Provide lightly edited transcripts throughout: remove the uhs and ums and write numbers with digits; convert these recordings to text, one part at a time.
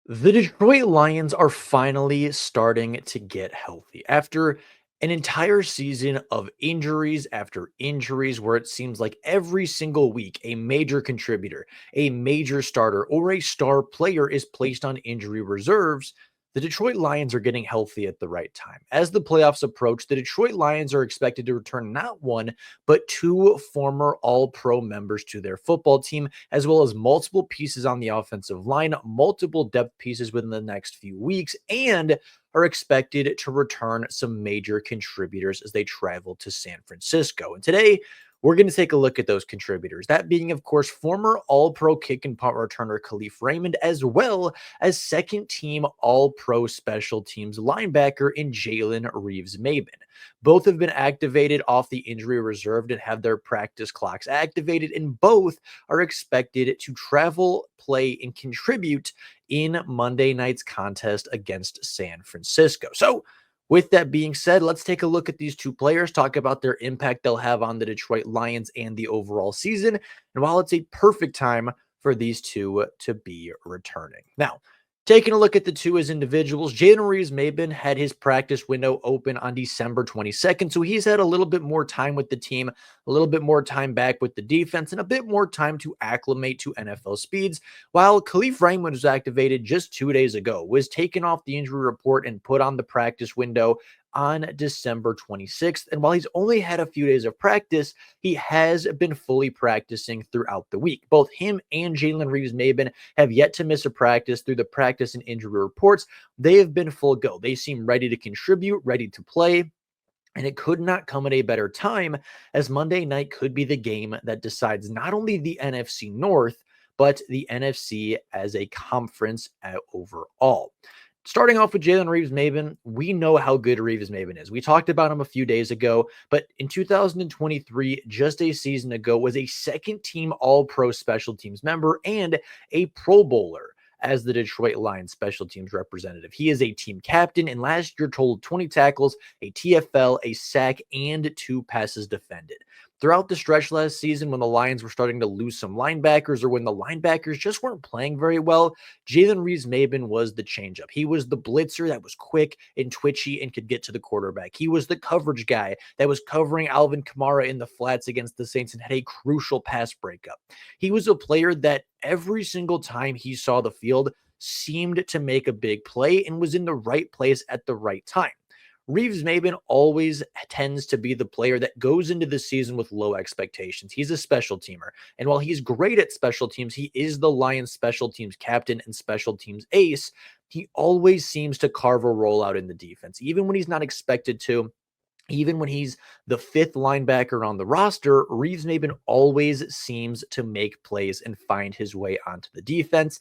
The Detroit Lions are finally starting to get healthy after an entire season of injuries after injuries, where it seems like every single week a major contributor, a major starter, or a star player is placed on injury reserves. The Detroit Lions are getting healthy at the right time. As the playoffs approach, the Detroit Lions are expected to return not one, but two former All Pro members to their football team, as well as multiple pieces on the offensive line, multiple depth pieces within the next few weeks, and are expected to return some major contributors as they travel to San Francisco. And today, we're going to take a look at those contributors. That being, of course, former All Pro kick and punt returner CLE Raymond, as well as second team All Pro special teams linebacker in Jaylen Reamen. Both have been activated off the injury reserved and have their practice clocks activated, and both are expected to travel, play, and contribute in Monday night's contest against San Francisco. So, with that being said, let's take a look at these two players, talk about their impact they'll have on the Detroit Lions and the overall season, and while it's a perfect time for these two to be returning. Now, taking a look at the two as individuals, Jaylen Reamen had his practice window open on December 22nd, so he's had a little bit more time with the team, a little bit more time back with the defense, and a bit more time to acclimate to NFL speeds, while CLE Raymond was activated just 2 days ago, was taken off the injury report and put on the practice window on December 26th. And while he's only had a few days of practice, he has been fully practicing throughout the week. Both him and Jaylen Reamen have yet to miss a practice through the practice and injury reports. They have been full go. They seem ready to contribute, ready to play. And it could not come at a better time, as Monday night could be the game that decides not only the NFC North, but the NFC as a conference overall. Starting off with Jaylen Reamen, we know how good Reamen is. We talked about him a few days ago, but in 2023, just a season ago, was a second team All Pro special teams member and a Pro Bowler as the Detroit Lions special teams representative. He is a team captain, and last year totaled 20 tackles, a TFL, a sack, and 2 passes defended. Throughout the stretch last season, when the Lions were starting to lose some linebackers, or when the linebackers just weren't playing very well, Jaylen Reamen was the changeup. He was the blitzer that was quick and twitchy and could get to the quarterback. He was the coverage guy that was covering Alvin Kamara in the flats against the Saints and had a crucial pass breakup. He was a player that every single time he saw the field seemed to make a big play and was in the right place at the right time. Reamen always tends to be the player that goes into the season with low expectations. He's a special teamer. And while he's great at special teams, he is the Lions special teams captain and special teams ace. He always seems to carve a rollout in the defense, even when he's not expected to. Even when he's the fifth linebacker on the roster, Reamen always seems to make plays and find his way onto the defense.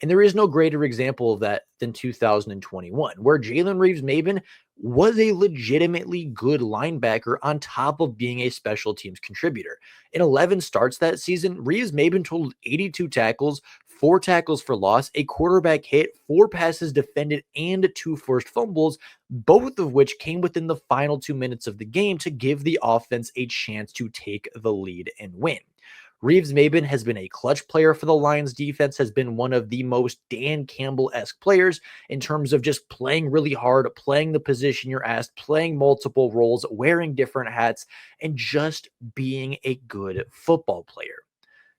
And there is no greater example of that than 2021, where Jaylen Reamen was a legitimately good linebacker on top of being a special teams contributor. In 11 starts that season, Reamen totaled 82 tackles, 4 tackles for loss, a quarterback hit, 4 passes defended, and 2 forced fumbles, both of which came within the final 2 minutes of the game to give the offense a chance to take the lead and win. Reamen has been a clutch player for the Lions defense, has been one of the most Dan Campbell-esque players in terms of just playing really hard, playing the position you're asked, playing multiple roles, wearing different hats, and just being a good football player.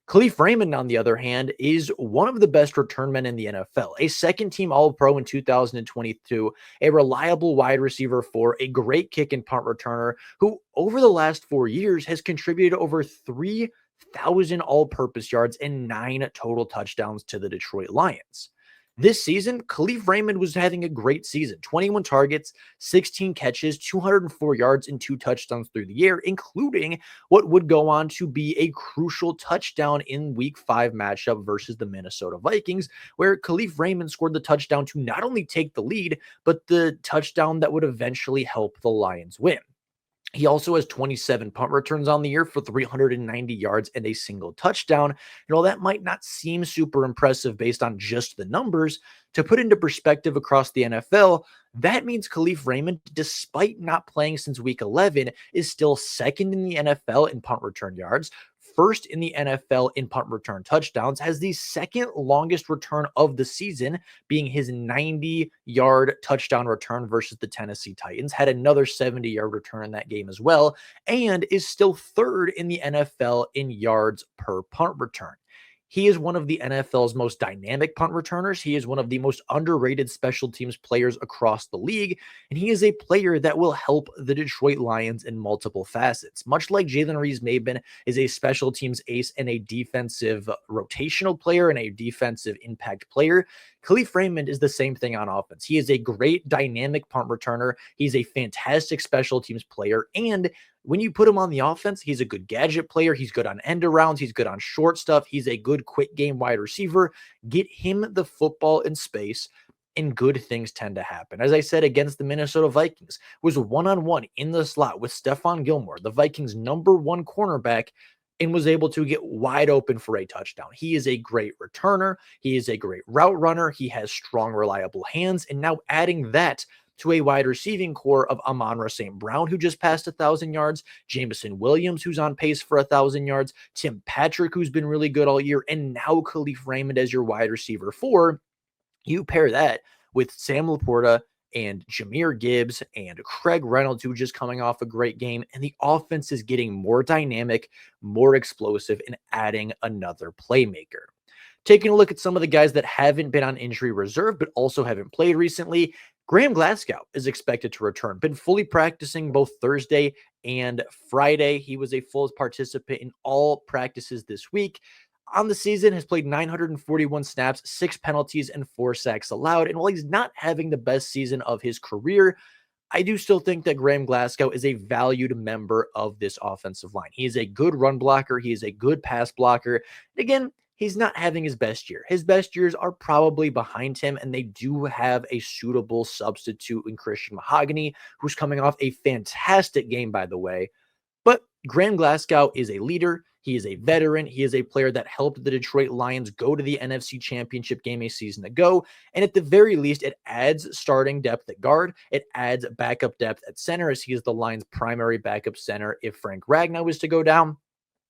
CLE Raymond, on the other hand, is one of the best return men in the NFL, a second-team All-Pro in 2022, a reliable wide receiver for a great kick and punt returner who, over the last 4 years, has contributed over 3,000 all-purpose yards and 9 total touchdowns to the Detroit Lions. This season, CLE Raymond was having a great season. 21 targets, 16 catches, 204 yards, and 2 touchdowns through the air, including what would go on to be a crucial touchdown in Week 5 matchup versus the Minnesota Vikings, where CLE Raymond scored the touchdown to not only take the lead, but the touchdown that would eventually help the Lions win. He also has 27 punt returns on the year for 390 yards and a single touchdown. And while that might not seem super impressive based on just the numbers, to put into perspective across the NFL, that means CLE Raymond, despite not playing since week 11, is still second in the NFL in punt return yards, first in the NFL in punt return touchdowns, has the second longest return of the season, being his 90-yard touchdown return versus the Tennessee Titans, had another 70-yard return in that game as well, and is still third in the NFL in yards per punt return. He is one of the NFL's most dynamic punt returners. He is one of the most underrated special teams players across the league. And he is a player that will help the Detroit Lions in multiple facets. Much like Jaylen Reamen is a special teams ace and a defensive rotational player and a defensive impact player, CLE Raymond is the same thing on offense. He is a great dynamic punt returner. He's a fantastic special teams player. And when you put him on the offense, he's a good gadget player. He's good on end arounds. He's good on short stuff. He's a good quick game wide receiver. Get him the football in space, and good things tend to happen. As I said, against the Minnesota Vikings, was one-on-one in the slot with Stephon Gilmore, the Vikings' #1 cornerback, and was able to get wide open for a touchdown. He is a great returner. He is a great route runner. He has strong, reliable hands. And now adding that to a wide receiving core of Amon-Ra St. Brown, who just passed 1,000 yards, Jameson Williams, who's on pace for 1,000 yards, Tim Patrick, who's been really good all year, and now CLE Raymond as your wide receiver 4. You pair that with Sam Laporta and Jahmyr Gibbs and Craig Reynolds, who just coming off a great game, and the offense is getting more dynamic, more explosive, and adding another playmaker. Taking a look at some of the guys that haven't been on injury reserve, but also haven't played recently, Graham Glascow is expected to return. Been fully practicing both Thursday and Friday. He was a full participant in all practices this week. On the season, has played 941 snaps, 6 penalties, and 4 sacks allowed. And while he's not having the best season of his career, I do still think that Graham Glasgow is a valued member of this offensive line. He is a good run blocker. He is a good pass blocker. And again, he's not having his best year. His best years are probably behind him, and they do have a suitable substitute in Christian Mahogany, who's coming off a fantastic game, by the way. But Graham Glasgow is a leader. He is a veteran. He is a player that helped the Detroit Lions go to the NFC Championship game a season ago. And at the very least, it adds starting depth at guard. It adds backup depth at center, as he is the Lions' primary backup center if Frank Ragnow is to go down.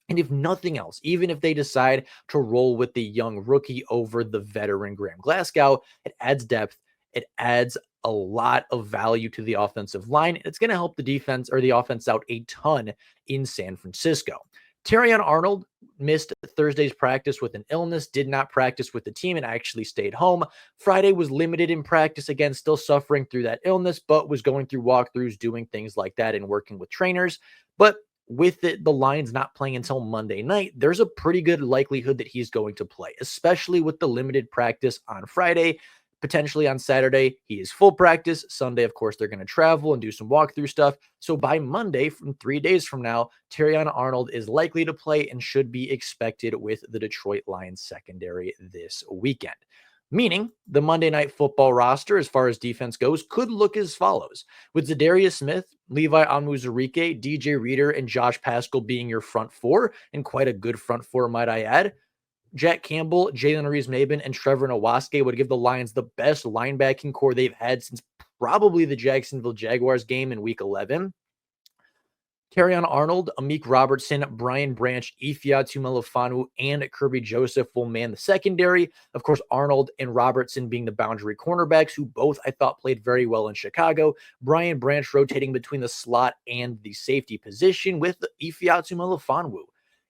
And if nothing else, even if they decide to roll with the young rookie over the veteran Graham Glasgow, it adds depth. It adds a lot of value to the offensive line. And it's going to help the defense or the offense out a ton in San Francisco. Trevin Arnold missed Thursday's practice with an illness, did not practice with the team, and actually stayed home. Friday was limited in practice, again, still suffering through that illness, but was going through walkthroughs, doing things like that and working with trainers. But with the Lions not playing until Monday night, there's a pretty good likelihood that he's going to play, especially with the limited practice on Friday. Potentially on Saturday, he is full practice. Sunday, of course, they're going to travel and do some walkthrough stuff. So by Monday, from 3 days from now, Trevin Arnold is likely to play and should be expected with the Detroit Lions secondary this weekend. Meaning the Monday Night Football roster, as far as defense goes, could look as follows. With Zadarius Smith, Levi Onwuzurike, DJ Reader, and Josh Paschal being your front 4, and quite a good front 4, might I add. Jack Campbell, Jaylen Reamen, and Trevor Nowaske would give the Lions the best linebacking core they've had since probably the Jacksonville Jaguars game in Week 11. Trevin Arnold, Amik Robertson, Brian Branch, Ifeatu Melifonwu, and Kirby Joseph will man the secondary. Of course, Arnold and Robertson being the boundary cornerbacks, who both I thought played very well in Chicago. Brian Branch rotating between the slot and the safety position with Ifeatu Melifonwu,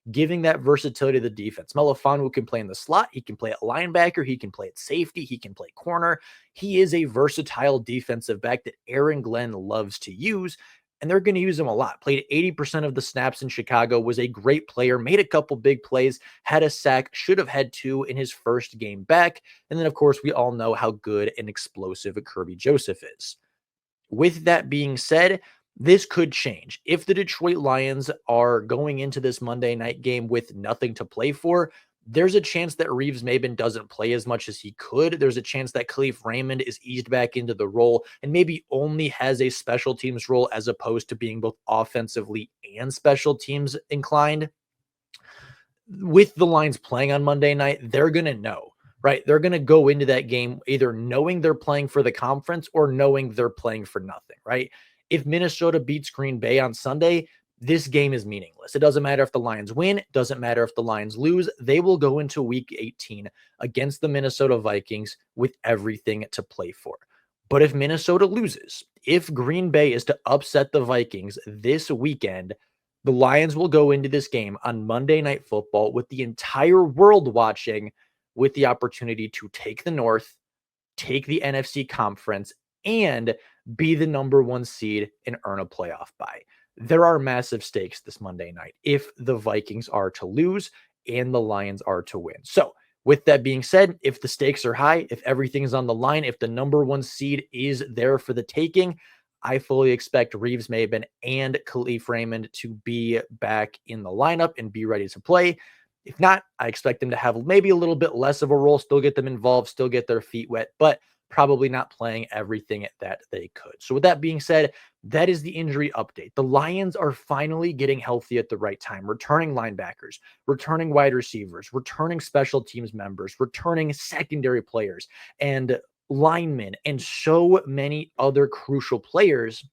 giving that versatility to the defense. Melifonwu can play in the slot. He can play at linebacker. He can play at safety. He can play corner. He is a versatile defensive back that Aaron Glenn loves to use, and they're going to use him a lot. Played 80% of the snaps in Chicago, was a great player, made a couple big plays, had a sack, should have had 2 in his first game back. And then, of course, we all know how good and explosive Kirby Joseph is. With that being said, this could change. If the Detroit Lions are going into this Monday night game with nothing to play for, there's a chance that Reamen doesn't play as much as he could. There's a chance that CLE Raymond is eased back into the role and maybe only has a special teams role as opposed to being both offensively and special teams inclined. With the Lions playing on Monday night, they're going to know, right? They're going to go into that game either knowing they're playing for the conference or knowing they're playing for nothing, right? If Minnesota beats Green Bay on Sunday, this game is meaningless. It doesn't matter if the Lions win, it doesn't matter if the Lions lose. They will go into week 18 against the Minnesota Vikings with everything to play for. But if Minnesota loses, if Green Bay is to upset the Vikings this weekend, the Lions will go into this game on Monday Night Football with the entire world watching, with the opportunity to take the North, take the NFC conference, and be the number one seed and earn a playoff bye. There are massive stakes this Monday night if the Vikings are to lose and the Lions are to win. So, with that being said, if the stakes are high, if everything is on the line, if the number one seed is there for the taking, I fully expect Reamen and CLE Raymond to be back in the lineup and be ready to play. If not, I expect them to have maybe a little bit less of a role, still get them involved, still get their feet wet, but probably not playing everything that they could. So with that being said, that is the injury update. The Lions are finally getting healthy at the right time, returning linebackers, returning wide receivers, returning special teams members, returning secondary players and linemen, and so many other crucial players.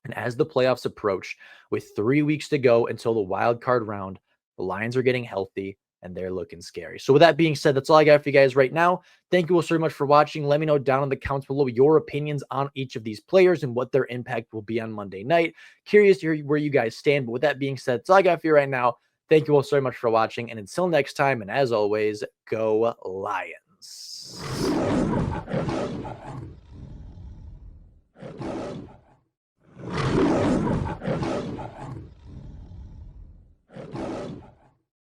And as the playoffs approach, with 3 weeks to go until the wild card round, the Lions are getting healthy and they're looking scary. So with that being said, that's all I got for you guys right now. Thank you all so much for watching. Let me know down in the comments below your opinions on each of these players and what their impact will be on Monday night. Curious to hear where you guys stand. But with that being said, that's all I got for you right now. Thank you all so much for watching. And until next time, and as always, go Lions.